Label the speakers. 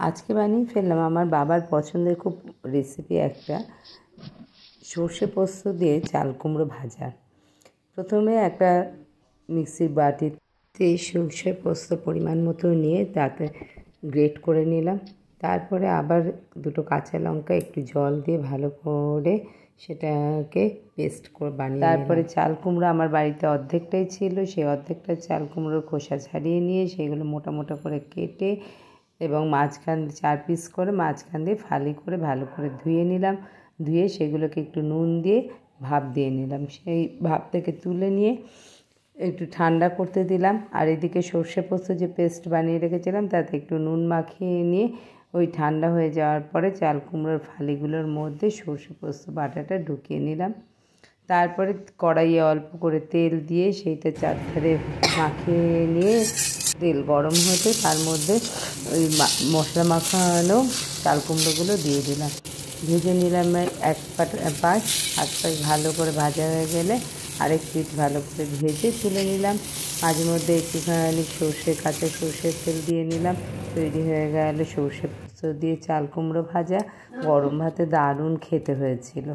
Speaker 1: আজকে বানিয়ে ফেললাম আমার বাবার পছন্দের খুব রেসিপি একটা সর্ষে পোস্ত দিয়ে চাল কুমড়ো ভাজা। প্রথমে একটা মিক্সির বাটিতে সর্ষে পোস্ত পরিমাণ মতো নিয়ে তাতে গ্রেট করে নিলাম। তারপরে আবার দুটো কাঁচা লঙ্কা একটু জল দিয়ে ভালো করে সেটাকে পেস্ট করে বানিয়ে তারপরে চাল কুমড়ো আমার বাড়িতে অর্ধেকটাই ছিল, সেই অর্ধেকটা চাল কুমড়োর খোসা ছাড়িয়ে নিয়ে সেগুলো মোটা মোটা করে কেটে এবং মাঝখান দিয়ে 4 পিস করে মাঝখান দিয়ে ফালি করে ভালো করে ধুয়ে নিলাম। ধুয়ে সেগুলোকে একটু নুন দিয়ে ভাপ দিয়ে নিলাম। সেই ভাপ থেকে তুলে নিয়ে একটু ঠান্ডা করতে দিলাম। আর এদিকে সর্ষে পোস্ত যে পেস্ট বানিয়ে রেখেছিলাম তাতে একটু নুন মাখিয়ে নিয়ে ওই ঠান্ডা হয়ে যাওয়ার পরে চাল কুমড়োর ফালিগুলোর মধ্যে সর্ষে পোস্ত বাটাটা ঢুকিয়ে নিলাম। তারপরে কড়াইয়ে অল্প করে তেল দিয়ে সেইটা চারধারে মাখিয়ে নিয়ে তেল গরম হতে তার মধ্যে ওই মশলা মাখানো চাল কুমড়োগুলো দিয়ে দিলাম। ভেজে নিলাম এক পাশ ভালো করে ভাজা হয়ে গেলে আরেক পিঠ ভালো করে ভেজে তুলে নিলাম। মাঝে মধ্যে একটুখানি কাঁচা সর্ষের তেল দিয়ে নিলাম। তৈরি হয়ে গেল সর্ষে পোস্ত দিয়ে চাল কুমড়ো ভাজা। গরম ভাতে দারুণ খেতে হয়েছিল।